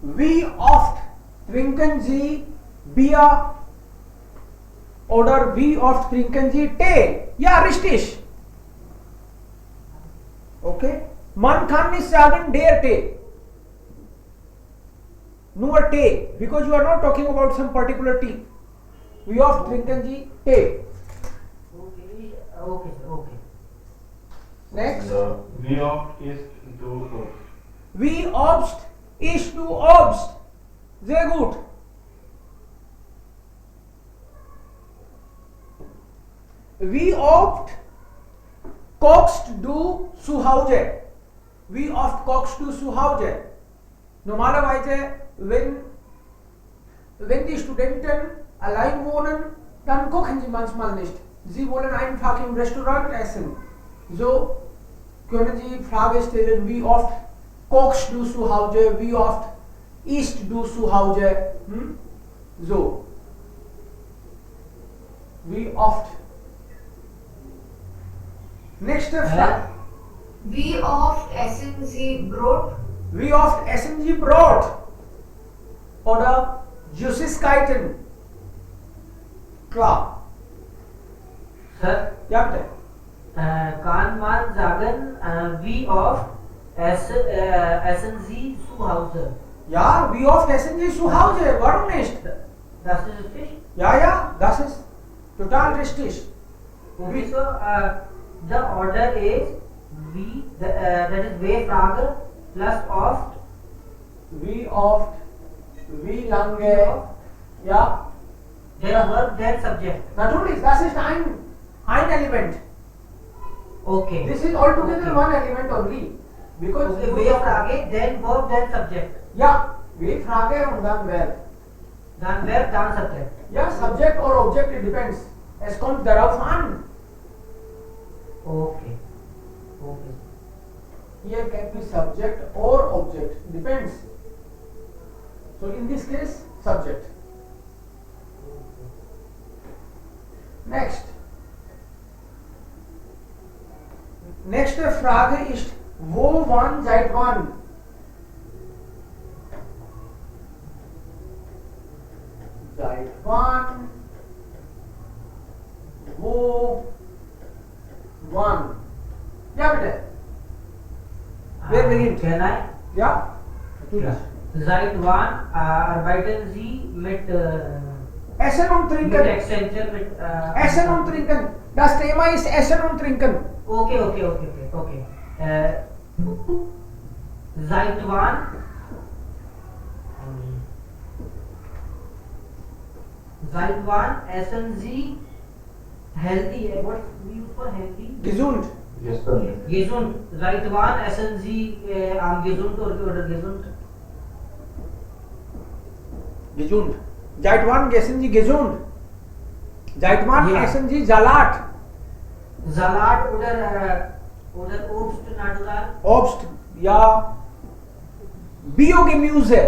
Wie oft trinken Sie Bier? Oder wie oft trinken Sie Tee? Ja, richtig. Okay. Man kann nicht sagen der Tee. Nur Tee, because you are not talking about some particular tea. Wie oft trinken Sie Tee? Okay, okay, okay. Next. Wie oft isst du Obst? Wie oft isst du Obst? Sehr gut. Wie oft kochst du zu Hause? Wie oft kochst du zu Hause? Normalerweise, wenn die Studenten allein wohnen, dann kochen sie manchmal nicht. Sie wollen einfach im Restaurant essen. So können Sie Frage stellen, wie oft kochst du zu Hause, wie oft isst du zu Hause? So. Wie oft? Nächste Frage. Wie oft essen Sie Brot? Wie oft essen Sie Brot? Oder Süßigkeiten? Klar. Sir, Ja, bitte. kann man sagen, wie oft essen Sie zu Hause? Ja, wie oft essen Sie zu Hause? Warum nicht? Das ist richtig. Ja, das ist total richtig. Okay, so the order is that is W-Frage plus oft. Wie oft? Wie lange? Ja, Der Verb, der Subject. natürlich, das ist ein Element. Okay. This is altogether Okay. one element only. Because Okay, W-Frage, then verb, then subject. ja, wie Frage und dann Verb. Dann Verb, dann Subject. Ja, Subject or Object, it depends. Es kommt darauf an. Okay. Okay. Here can be subject or object, depends. So in this case, subject. Next. Nächste Frage ist, wo, wann, seit wann? Seit wann? Wo? Wann? Ja, bitte. Wer beginnt? Can I? Ja? Ja. Seit wann arbeiten Sie mit Essen und Trinken. Accenture, mit Essen und Trinken. Das Thema ist Essen und Trinken. Okay. Seit wann? Seit wann essen Sie healthy? What we use for healthy? Gesund. Gestern. Gesund. Seit wann essen Sie gesund oder gesund? Gesund. Seit wann essen Sie gesund? Seit wann Ja. essen Sie Salat? Salat oder Obst natural? Obst, ja. Biogemüse.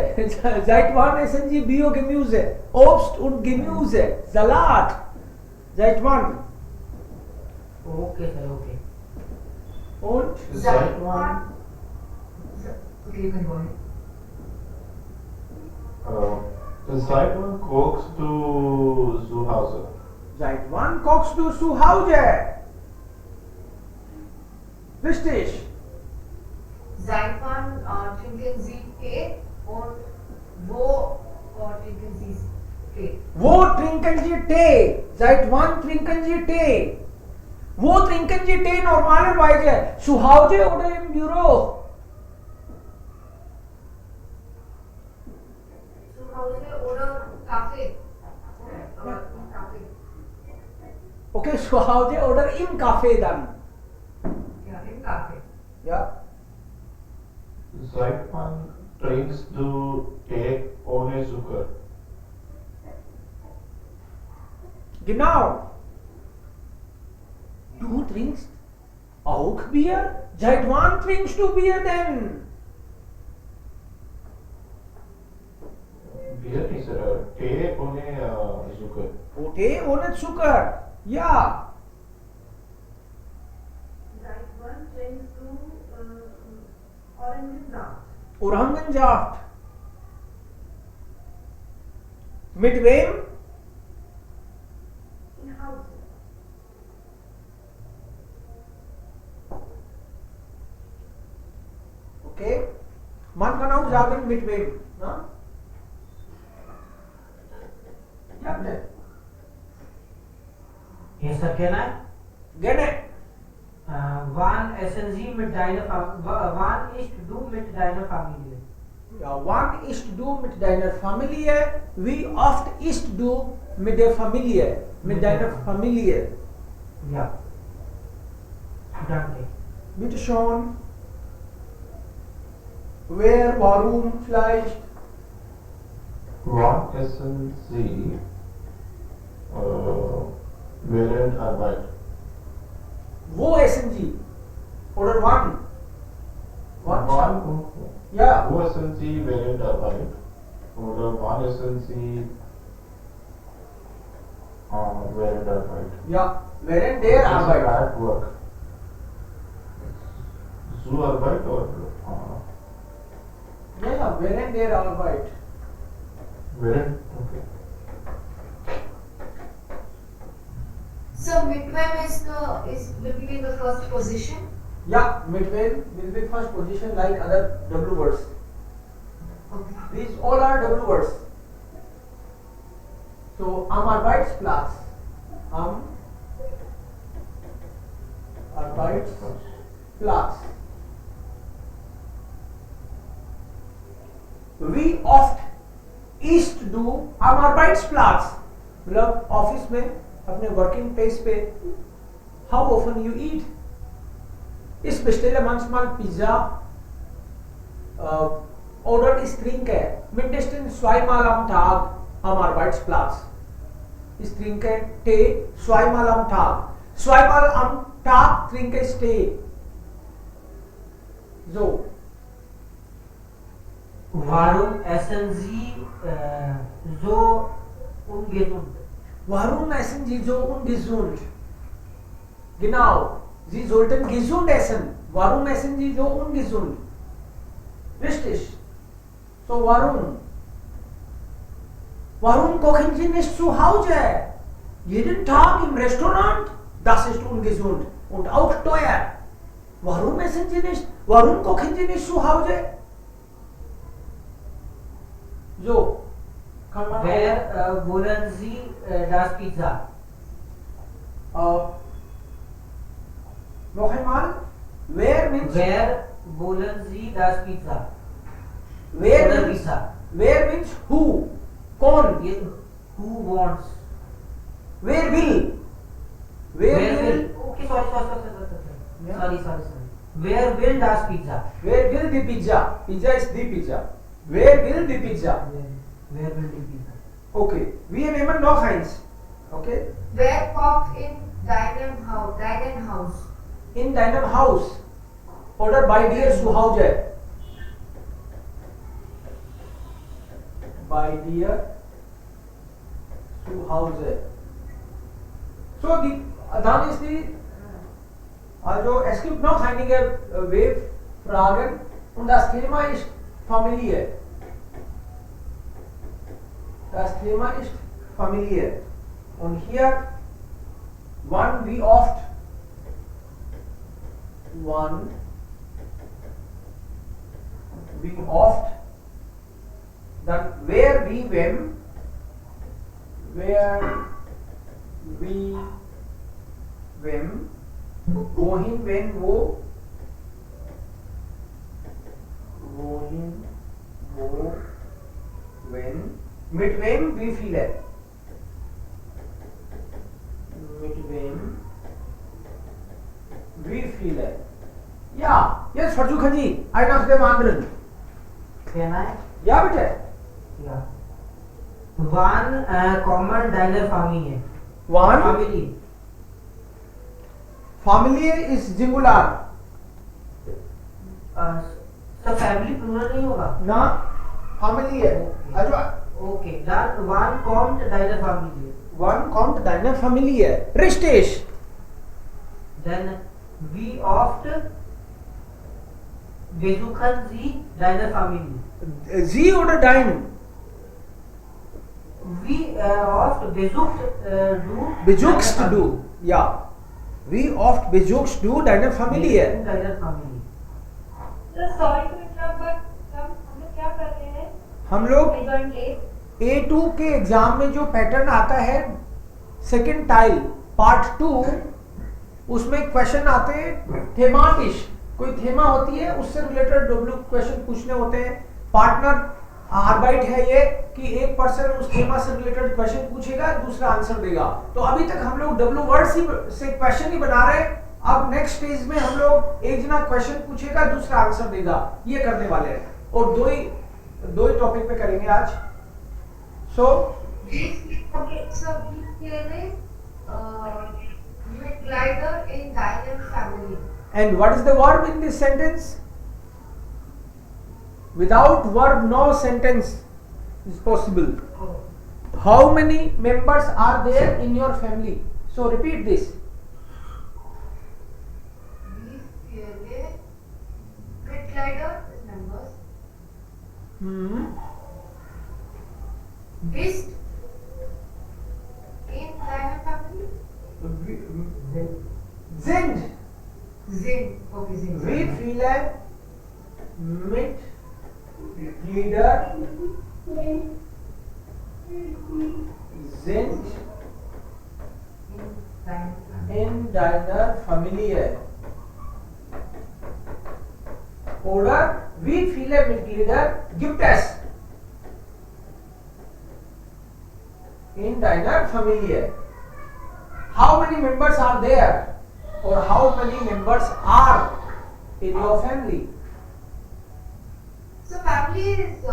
Seit wann essen Sie Biogemüse? Obst und Gemüse. Salat. Seit wann? Okay, sir, okay. Und Seit wann? Okay, you can go ahead. Seit wann kochst du zu Hause? seit wann kochst du zu Hause? Richtig. Seit wann trinken Sie Tee und wo trinken Sie Tee? Wo trinken Sie Tee? Seit wann trinken Sie Tee? Wo trinken Sie Tee normalerweise? Zu Hause oder im Büro? Zu Hause oder Kaffee? Oder im Kaffee? Okay, zu Hause oder im Café dann. Ja, im Kaffee. Ja. Seit wann trinkst du Tee ohne Zucker? Genau. Du trinkst auch Bier? Seit wann trinkst du Bier denn? Bier ist Tee ohne Zucker. Oh, Tee ohne Zucker. Ja. Seit wann trinkst du Orangensaft? Orangensaft. Mit wem? In house. Okay. Man kann auch sagen mit wem. Na? Ja, bitte. Yes, sir, can I? Gerne. Wann essen Sie mit deiner Familie? Wann isst du mit deiner Familie? Ja, wann isst du mit deiner Familie? Wie oft isst du mit der Familie? Mit deiner Familie. Ja. Danke. Bitte schon. Wer, warum, vielleicht. Wann essen Sie während Arbeit? Wo essen Sie? Oder wann? Wann? Ja. Wo essen Sie während Arbeit? Oder wann essen Sie während Arbeit? Ja, während der Arbeit. At work. Zur Arbeit oder? Ja, während der Arbeit. Während? Okay. So midway will be in the first position. Yeah, midway will be first position like other W words. Okay. These all are W words. So am Arbeitsplatz. Am Arbeitsplatz. Wie oft isst du am Arbeitsplatz? मतलब office में अपने working place पे how often you eat? Ich bestelle manchmal Pizza oder ich trinke mindestens zweimal am Tag am Arbeitsplatz. Ich trinke Tee zweimal am Tag. Zweimal am Tag trinke ich Tee. So. Warum essen Sie so ungesund? Warum essen Sie so ungesund? Genau, Sie sollten gesund essen. Warum essen Sie so ungesund? Richtig. So warum? Warum kochen Sie nicht zu Hause? Jeden Tag im Restaurant? Das ist ungesund und auch teuer. Warum essen Sie nicht? Warum kochen Sie nicht zu Hause? So, kann man Wer wollen Sie das Pizza? noch einmal, wer means Wer wollen Sie das Pizza? where Oder means Pizza? where means who, कौन, Who wants? where will, Where will? Okay, sorry. Yeah. Sorry. Where will das Pizza? where will the pizza, pizza is the pizza, where will the pizza, Where will the pizza? okay, wir nehmen noch eins, okay, Where kocht in deinem Haus? in deinem Haus oder bei dir zu Hause, bei dir zu Hause. So, dann ist die, also es gibt noch einige Webfragen und das Thema ist Familie. Das Thema ist Familie. Und hier, wann, wie oft, wann, wie oft, dann wer, wie, wem, wer, wie, wem, wohin, wenn, wo, wohin, wo, wenn, mit wem, wie viele, mit wem, wie viele. Ja, jetzt versuchen Sie, ein nach dem anderen. Can I? Ja, bitte. Ja. Wann kommen deine Familie? One, Family. Familie ist Singular. तो family plural नहीं होगा? Na, Familie. Also, Okay, dann wann kommt deine Familie? wann kommt deine Familie? Richtig. Dann wie oft besuchen Sie deine Familie? Sie oder dein? We oft Besuchst du. Ja. We oft besuchst du deine Familie. Deiner Familie. So sorry to interrupt, but हम लोग क्या कर रहे हैं? हम लोग I joined late. A2 के exam में जो पैटर्न आता है सेकेंड टाइल पार्ट 2, उसमें क्वेश्चन आते हैं थेमाटिश, कोई थेमा होती है उससे रिलेटेड डब्ल्यू क्वेश्चन पूछने होते हैं। पार्टनर आर्बाइट है ये कि एक पर्सन उस थेमा से रिलेटेड क्वेश्चन पूछेगा, दूसरा आंसर देगा। तो अभी तक हम लोग डब्ल्यू वर्ड से क्वेश्चन ही बना रहे हैं। अब नेक्स्ट स्टेज में हम लोग एक जना क्वेश्चन पूछेगा, दूसरा आंसर देगा, ये करने वाले हैं। और दो ही टॉपिक पे करेंगे आज। सो Okay, so here is glider in Dylan family. and what is the verb in this sentence? Without verb no sentence is possible. How many members are there in your family? So repeat this. Glider is members. Bist in Dylan family. Sind Zin. Okay, Zin. wie viele Mitglieder sind in deiner Familie? Oder wie viele Mitglieder gibt es in deiner Familie? How many members are there? Or how many members are in your family? So family is the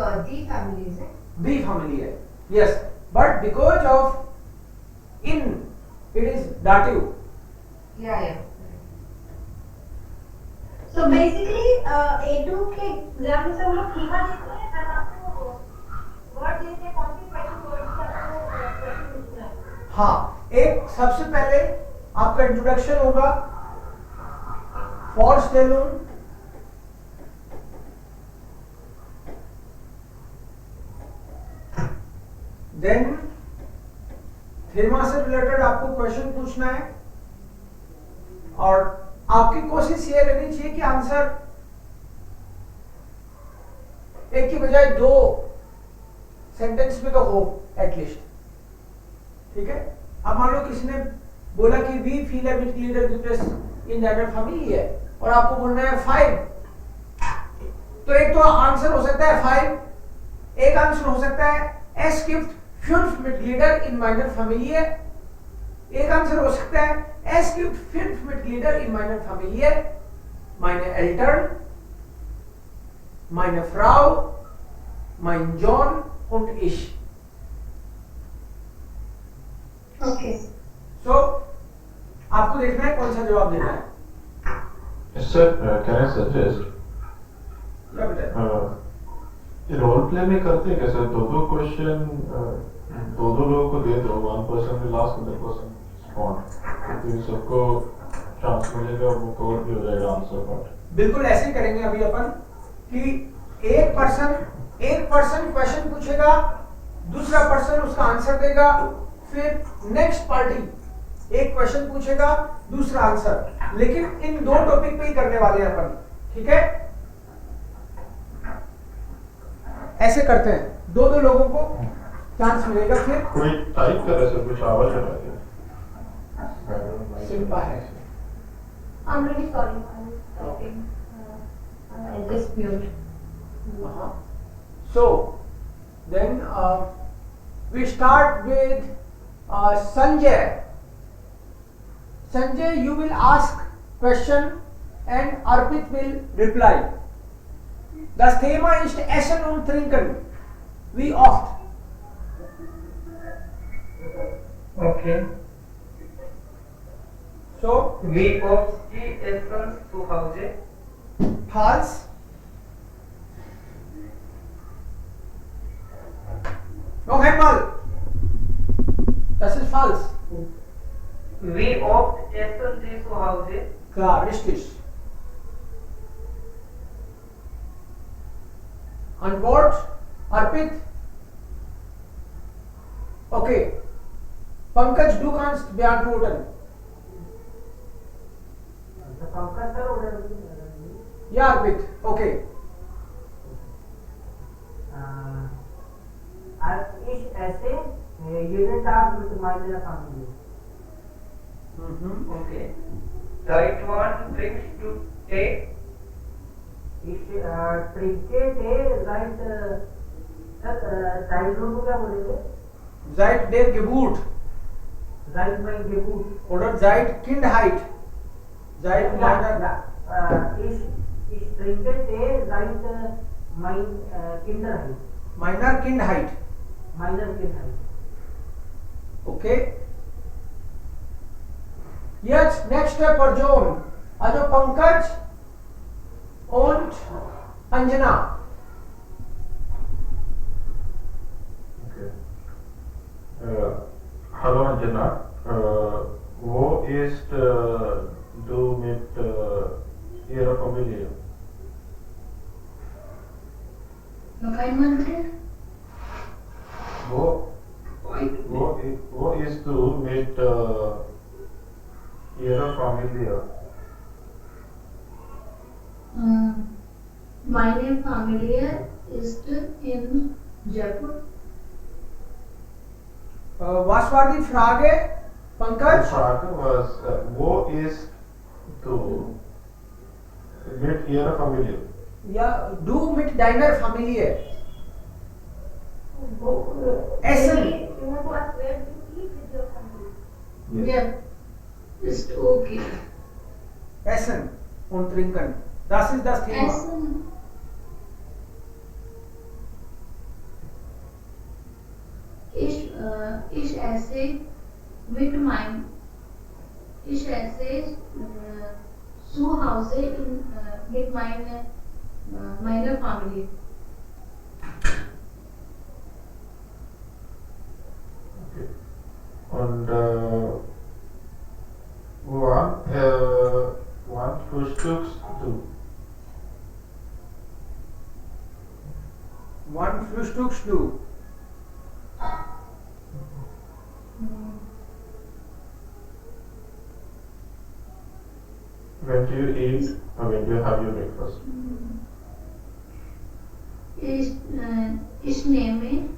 family, is it? The family है, yes, but because of in it is dative. Yeah. So basically, A2 के exam में से हम लोग थीमा देते हैं और आपको वर्ड देते हैं, कौन सी क्वेश्चन वर्ड से आपको क्वेश्चन पूछना है। हाँ, एक सबसे पहले आपका इंट्रोडक्शन होगा, Vorstellung, देन थीमा से रिलेटेड आपको क्वेश्चन पूछना है और आपकी कोशिश ये रहनी चाहिए कि आंसर एक की बजाय 2 सेंटेंस में तो हो एटलीस्ट। ठीक है, अब मान लो किसी ने बोला कि we feel a with leader gifts in that family है और आपको बोलना है 5, तो एक तो आंसर हो सकता है 5, एक आंसर हो सकता है S gift 5 Mitglieder in meiner Familie, एक आंसर हो सकता है es gibt 5 Mitglieder in meiner Familie, meine Eltern, meine Frau, mein Sohn und ich. Okay. So आपको देखना है कौन सा जवाब देना है। Sir, can I suggest? क्या बेटा? रोल प्ले में करते हैं कैसे? दो क्वेश्चन दो लोगों को दे दो, 1 person will ask the person respond, तो सबको चांस मिलेगा, वो कवर भी हो जाएगा आंसर पार्ट। बिल्कुल ऐसे ही करेंगे अभी अपन कि एक पर्सन क्वेश्चन पूछेगा, दूसरा पर्सन उसका आंसर देगा, फिर नेक्स्ट पार्टी एक क्वेश्चन पूछेगा, दूसरा आंसर, लेकिन इन 2 टॉपिक पे ही करने वाले हैं अपन। ठीक है, ऐसे करते हैं, 2 लोगों को चांस मिलेगा। फिर कोई टाइप कर रहे सर, कुछ आवाज आ रहा है। सिंपल है। I'm really sorry. I was talking. I just mute. So then we start with Sanjay. Sanjay, you will ask question and Arpit will reply. Das Thema ist Essen und Trinken. Wie oft? Okay. So Wie oft essen zu Hause? false. Noch einmal. Das ist falsch. Wie oft essen Sie zu Hause? Klar, richtig. Antwort, Arpit. Okay. Pankaj, du kannst beantworten. The Pankaj sir oder Ja, Arpit. Okay. इस ऐसे unit of with minor family. Okay. Right one brings to take. इस ट्रिकेट है right sir time को क्या बोलेंगे? Seit der Geburt राइट माइन गेबूट oder seit Kindheit. Seit meiner इस ट्रिकेट है राइट माइन किंडर है meiner Kindheit. माइनर किंडर है. Okay. Jetzt nächste Person. Also Pankaj und Anjana. Okay. Hallo Anjana. Wo ist du mit ihrer Familie? Noch einmal bitte. Wo ist du mit ihrer Familie? Meine Familie ist in Jaipur. Was war die Frage, Die Pankaj? Frage was, wo ist du mit ihrer Familie? Ja, du mit deiner Familie. Essen. You want to ask where do you eat with your family? Ja, ist okay. Essen und trinken. Das ist das Thema. Essen. Ich esse mit zu Hause mit meiner Familie. Okay. Und wann frühstückst du? Wann frühstückst du? When do you eat or when do you have your breakfast? Ich nehme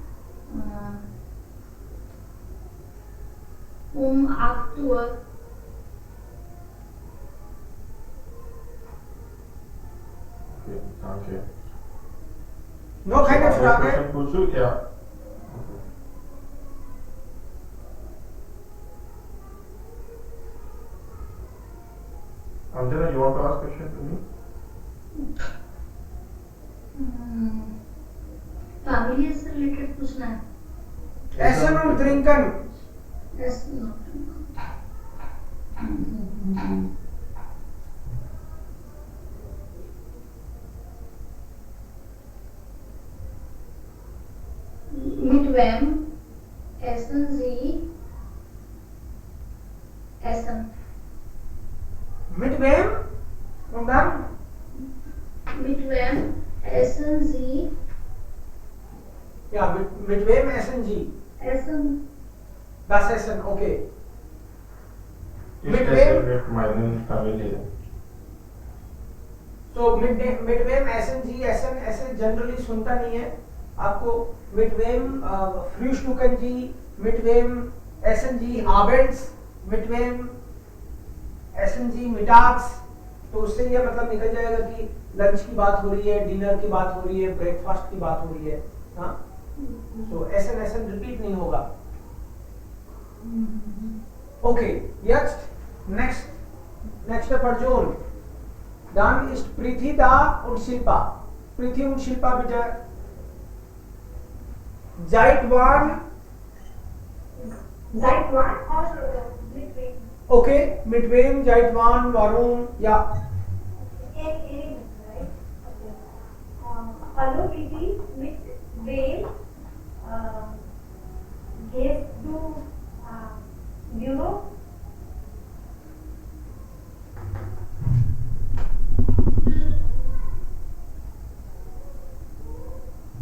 8 Uhr. Okay, danke. Noch eine Frage? Frühstück? Ja. Anjana, you want to ask question to me? Family से related पूछना है. Essen und trinken. Essen. Mit wem essen Sie? Essen. Mit wem? Und dann? Mit wem essen Sie? Ja, mit wem essen Sie? Essen. Das Essen, okay. Ich Mit esse wem? mit meiner Familie. So mit wem essen Sie? Essen ऐसे generally सुनता नहीं है आपको. Mit wem frühstücken Sie? Mit wem essen Sie abends? Mit wem essen Sie mittags? तो उससे ये मतलब निकल जाएगा कि लंच की बात हो रही है, डिनर की बात हो रही है, ब्रेकफास्ट की बात हो रही है. हाँ, तो एसन रिपीट नहीं होगा. Okay, jetzt nächste Person. Dann ist Prithi da und Shilpa. Prithi und Shilpa bitte. Seit wann? Seit wann or with whom? Okay, mit wem, seit wann, warum? Ja. Right? Okay. Hello, Preeti. With whom? Gave to Europe.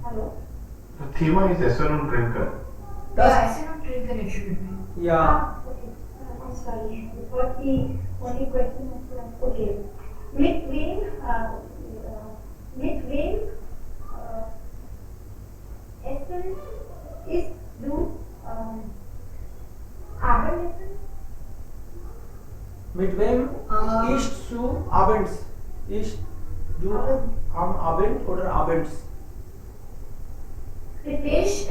Hello. The theme is Essen und Trinken. Thus, Yeah, I see no train connection between. yeah. Okay. I'm sorry. What the only question is okay. Between Essen is do Abend Mit wem Uh, isst du abends? Isst du am Abend oder abends? Ich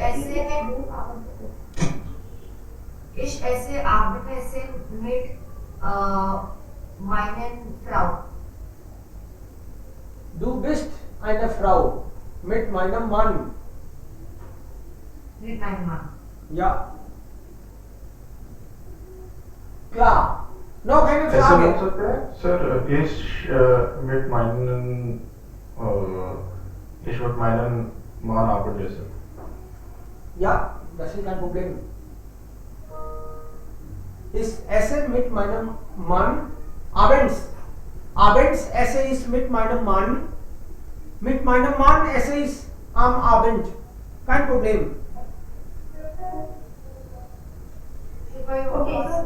esse Abendessen mit meinen Frau. Du bist eine Frau mit meinem Mann. Mit meinem Mann. Ja. Klar. Noch eine ऐसे बोल Frage. सकते हैं sir ich mit meinen Mann Abendessen. Ja, das ist kein Problem. Ist Essen mit meinem Mann abends. Abends esse ich mit meinem Mann. Mit meinem Mann esse ich am Abend. Kein Problem. Okay, so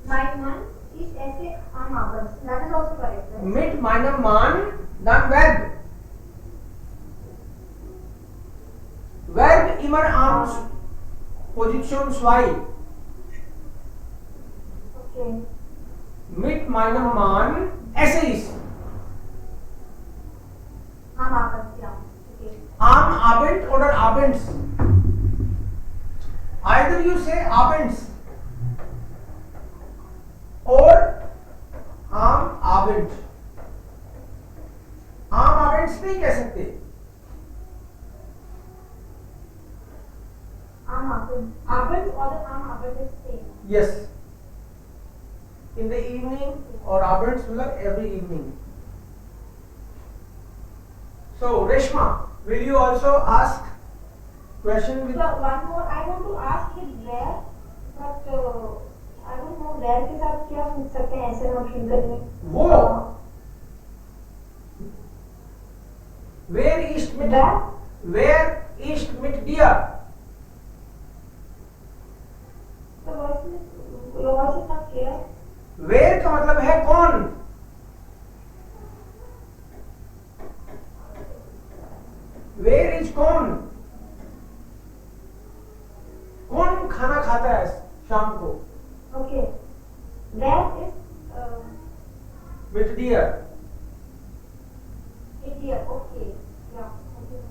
my man is esse am Abend. That is also correct, right? Mit meinem Mann, dann Verb. Verb immer am Position 2. Okay. Mit meinem Mann esse ich. Am Abend, ja. Okay. Am Abend oder abends. Either you say abends or am Abend. am Abends नहीं कह सकते. Am Abend. Abend or the am Abend is same. Yes. In the evening or abends मतलब every evening. So Reshma, will you also ask question with? So one more, I want to ask it where, but I don't know where के साथ क्या पूछ सकते हैं ऐसे note करने. वो where east mit Where? where east mit dir. The voice is, your voice is not clear. Where का मतलब है कौन. Where is कौन. कौन खाना खाता है शाम को. Okay. Where is With dear. India? Okay. Yeah. Okay.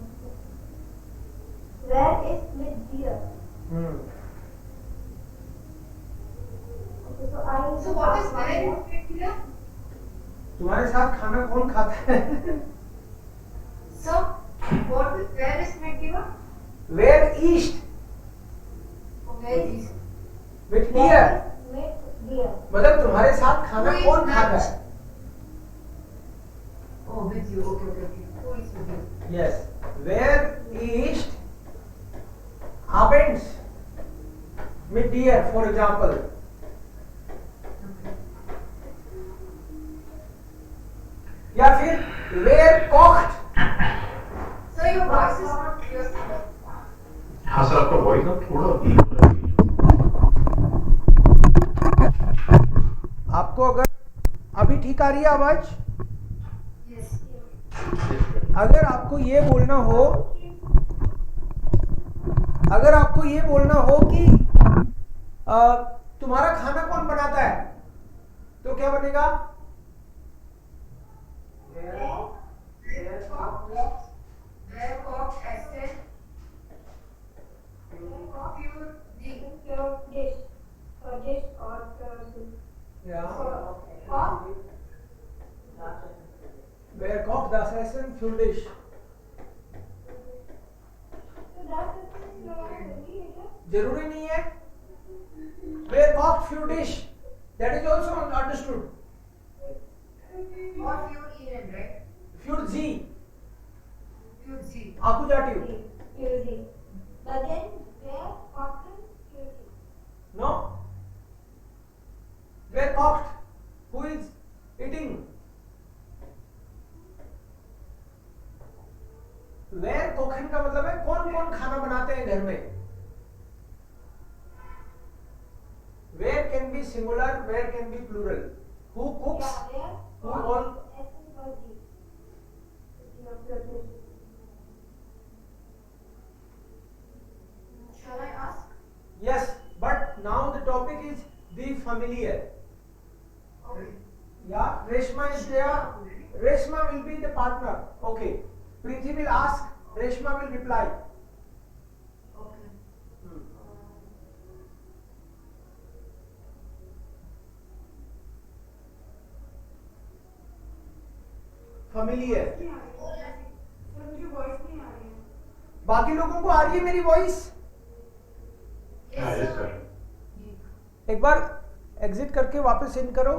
Where is with dear? Okay. So I. So what is where in here? तुम्हारे साथ खाना कौन खाता है. So what is where is Medina? Where east Where is? with Where dear. is with dear? मतलब तुम्हारे साथ खाना Who is कौन that? खाता है. Oh, with you. Okay. Who is with you? Yes. Where east abends with dear, for example. या फिर where kocht. So your voice is not clear. हाँ सर आपका वॉइस ना थोड़ा deep हो रहा है. आपको अगर अभी ठीक आ रही है आवाज. Yes. अगर आपको ये बोलना हो, अगर आपको ये बोलना हो कि तुम्हारा खाना कौन बनाता है, तो क्या बनेगा. Where cock Essen pure the Your dish. Dish or Where kocht das Essen für dich. So that is जरूरी नहीं है. Where kocht für dich, that is also understood. or pure Ihnen, right? Für sie, Pure Z. accusative. Tuesday. But then where often Tuesday. No. Where kocht, who is eating. वेयर कोखन का मतलब है कौन कौन खाना बनाते हैं घर में. Where can be singular, where can be plural. Who cooks? Yeah, Who there. all? SN or G. Your preference. Shall I ask? Yes, but now the topic is the familiar. Okay. Yeah, Reshma is there. Reshma will be the partner. Okay. Preeti will ask. Reshma will reply. Okay. Familiar. Sir मुझे voice नहीं आ रही है. बाकी लोगों को आ रही है मेरी वॉइस? हाँ, yes, sir. एक बार एग्जिट करके वापस इन करो.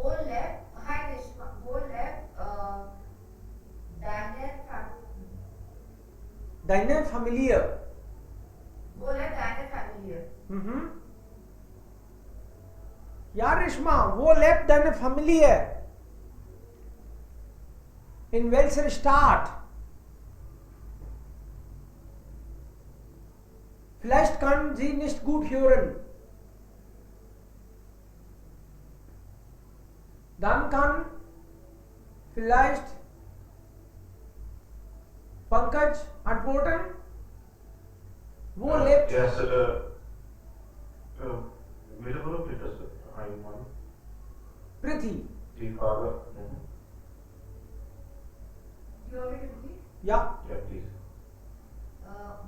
Wo lebt, hi Reshma, wo lebt Deine Familie. wo lebt deine Familie? Mhm. Ja, Reshma, wo lebt deine Familie? In welcher Stadt? Vielleicht kann sie nicht gut hören. Dann kann vielleicht Pankaj antworten. Wo lebt Yes, मेरे बोलो बेटा sir. I want Priti? the father. Do you want me to repeat? Ja. Yeah, please.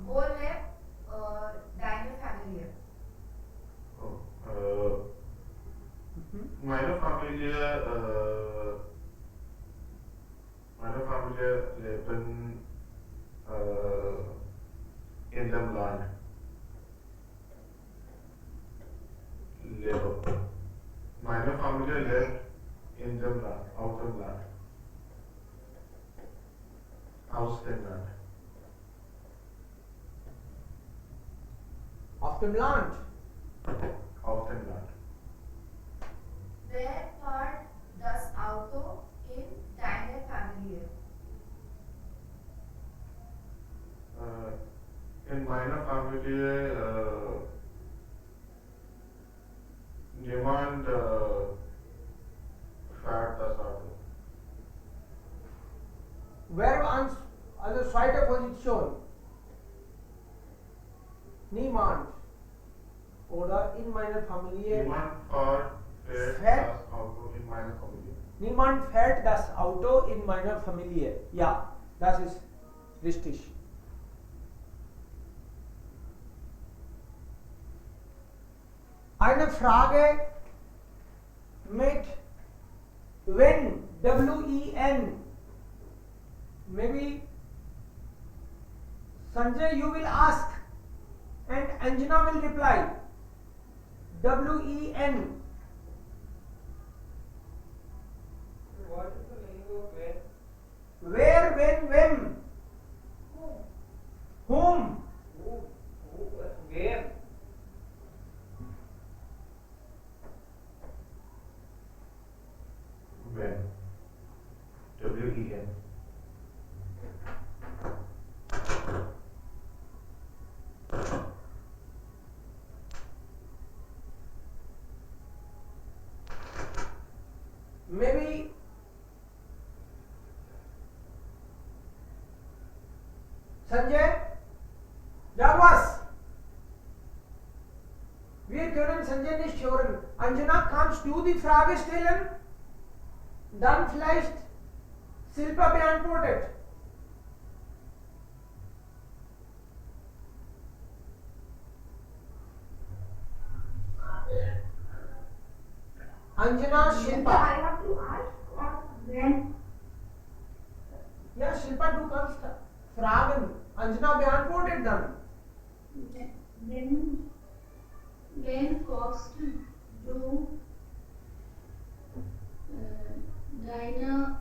Wo lebt deine Familie? Oh, Mhm. meine Familie leben in dem Land. Meine Familie lebt in dem Land, auf dem Land. Aus dem Land. Auf dem Land. Auf dem Land. Wer fährt das Auto in deiner Familie? In meiner Familie niemand fährt das Auto. Verb also zweite Position. Niemand. Oder in meiner Familie. Niemand fährt Fährt? das Auto in meiner Familie. Niemand fährt das Auto in meiner Familie. Ja, das ist richtig. Eine Frage mit when, W-E-N. Maybe Sanjay you will ask and Anjana will reply. W-E-N. What is the meaning of when? Where, when? Whom? Where? When. W-E-N. Maybe Sanjay, sag was. Wir können Sanjay nicht hören. Anjana, kannst du die Frage stellen? Dann vielleicht Silpa beantwortet. Anjana, So Shilpa. I have to ask or when? Ja, Shilpa, du kannst fragen. Anjana beantwortet dann. When cocks do dein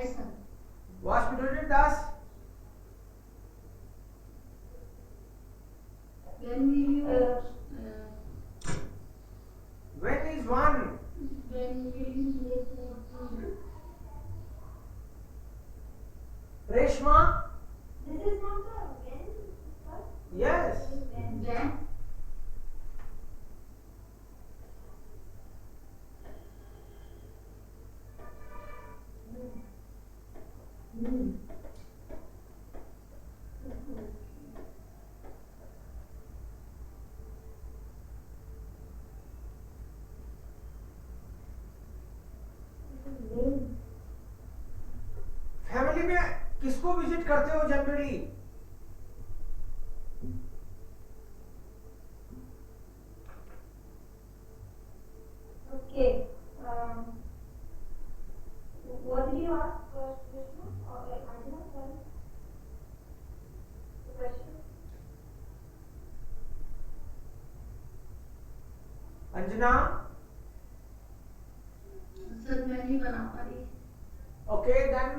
Essen. Was bedeutet das? When will you When is one? when when will you go for the Reshma? This is not the when, sir? Yes. When. when? Family में किसको visit करते हो generally? Okay. What did you ask first, Vishnu? Or Anjana, sorry? The question? Anjana? Sir मैं नहीं बना पा रही. Okay, then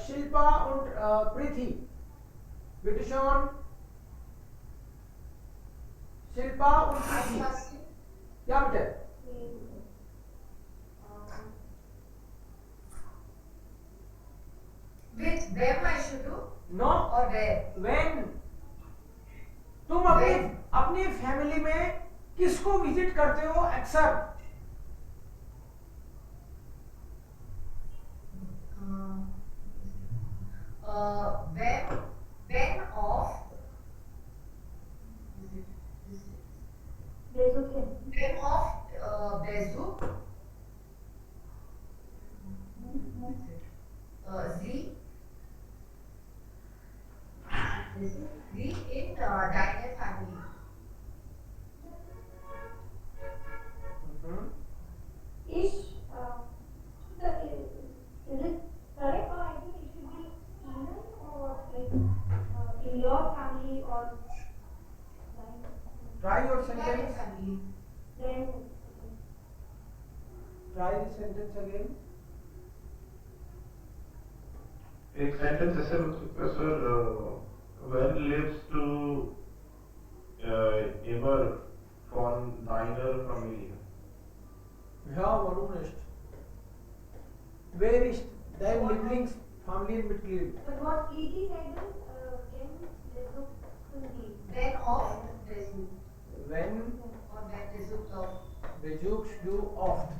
Shilpa und Preeti. Bitte schon. Shilpa und Preeti. Ja, bitte. With where I should do No. or where? When? तुम अपनी अपनी family में किसको विजिट करते हो अक्सर? When of Bezuke. when of Bezuk Z in Diner family. Ish, sir, is it correct, or I think it should be even, or like in your family, or Try your Diner sentence. family. then Try the sentence again. एक sentence ऐसे हो सकता है sir, when lives to immer von deiner Familie. Ja, warum nicht? Wer ist dein Lieblingsfamilienmitglied? but what Preeti said is when Bezuk be. When of Bezuk When or when Bezuk of besuchst du oft?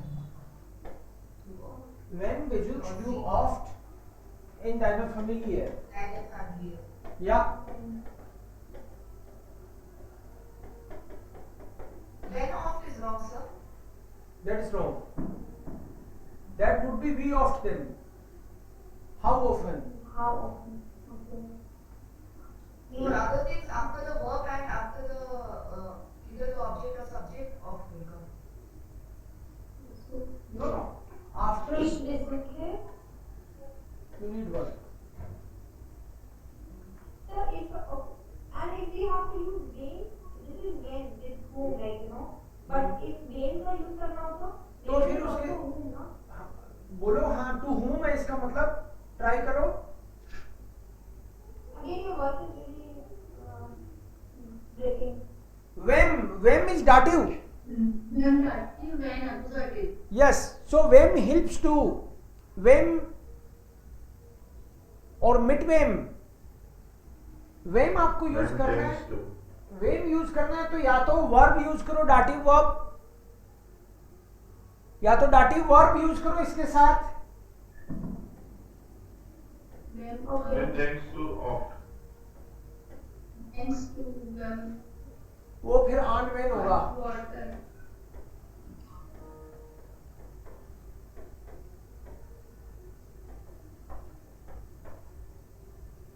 When besuchst du oft in deiner Familie? Diner family. Ja. When of is wrong, sir. That is wrong. That would be we oft then. How often? How often? Okay. For other things, after the verb and after the either the object or subject of will come. No, no. After Ish Bezuke. you need one. Sir, if and if we have to use when, this is when with whom, like, you know. But if when का use करना हो तो when फिर is उसके also whom, ना? बोलो हाँ to whom है इसका मतलब ट्राई करो. Again, your voice is really breaking. When is dative. When active, when accusative. Yes. So when helps to when और मिट वेम आपको यूज When करना tends है. to. वेम यूज करना है तो या तो वर्ब यूज करो डाटिव वर्ब, या तो डाटिव वर्ब यूज करो इसके साथ. When When tends to oft. tends to when वो फिर ऑन वेन होगा. water.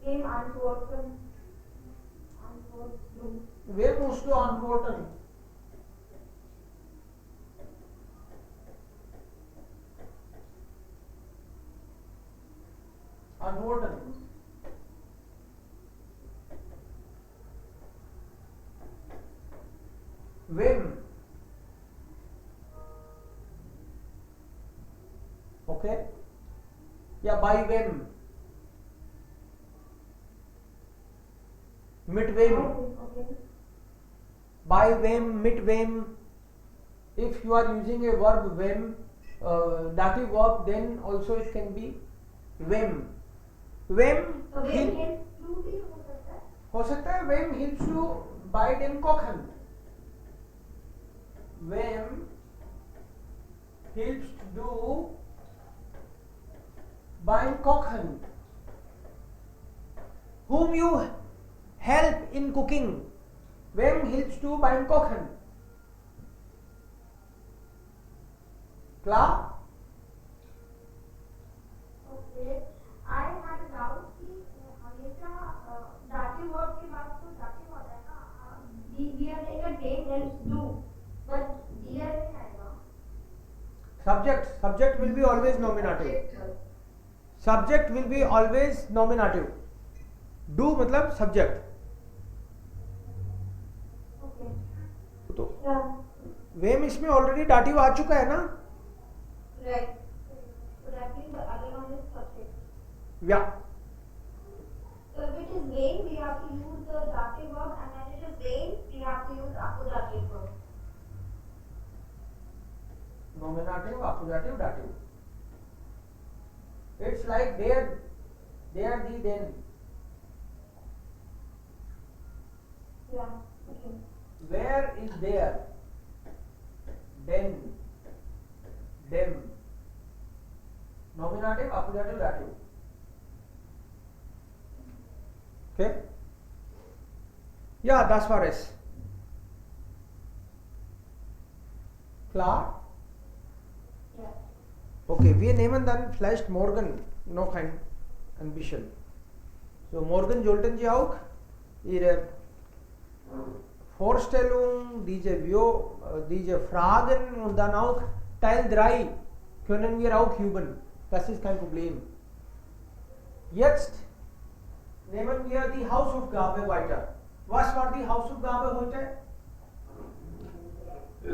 Game antworten. Antworten. वे musst du antworten. Antworten. Wem. Okay. या by wem. Mit wem. Okay. By wem, mit wem. If you are using a verb wem, dative verb, then also it can be when. When तो वे he- help to भी हो सकता है. when helps to buy dem kochen. When helps to do beim Kochen. Whom you help in cooking. When helps to beim Kochen. Klar? Okay. I had a doubt कि हमेशा dative verb के बाद तो dative होता है ना. We are saying that they helps do, but here नहीं आएगा. Subject will be always nominative. Subject will be always nominative. Do मतलब subject. Okay. तो Yeah. when इसमें already dative आ चुका है ना. Right. So that means the other one is subject. Yeah. So if it is vain, we have to use the dative verb, and when it is vain, we have to use accusative verb. Nominative, accusative, dative. It's like there, the, then. Yeah. Okay. Where is there? Then, them. Nominative, accusative, dative. Okay? Ja, das war es. Klar? Yeah. Okay, wir nehmen dann vielleicht morgen noch ein bisschen. So, morgen sollten Sie auch Ihre Vorstellung, diese Fragen und dann auch Teil 3 können wir auch üben. Das ist kein Problem. Jetzt nehmen wir die Hausaufgabe weiter. Was war die Hausaufgabe heute?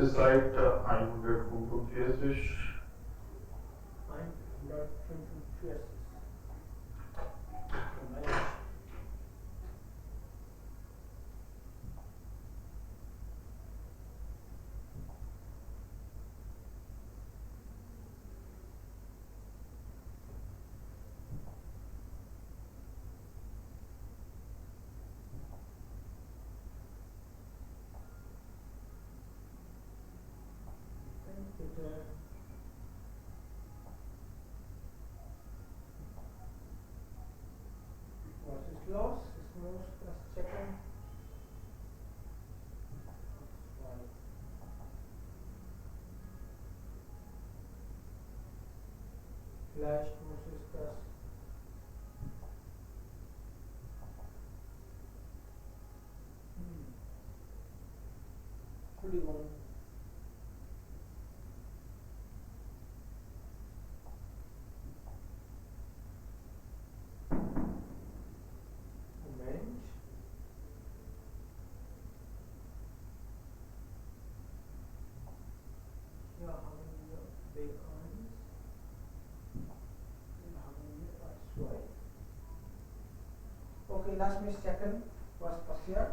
Seite 145. 145. Was ist los? Ich muss das checken. Vielleicht muss ich das. Entschuldigung. Moment. Hier haben wir B1. Hier haben wir A2. Okay, lass mich checken, was passiert.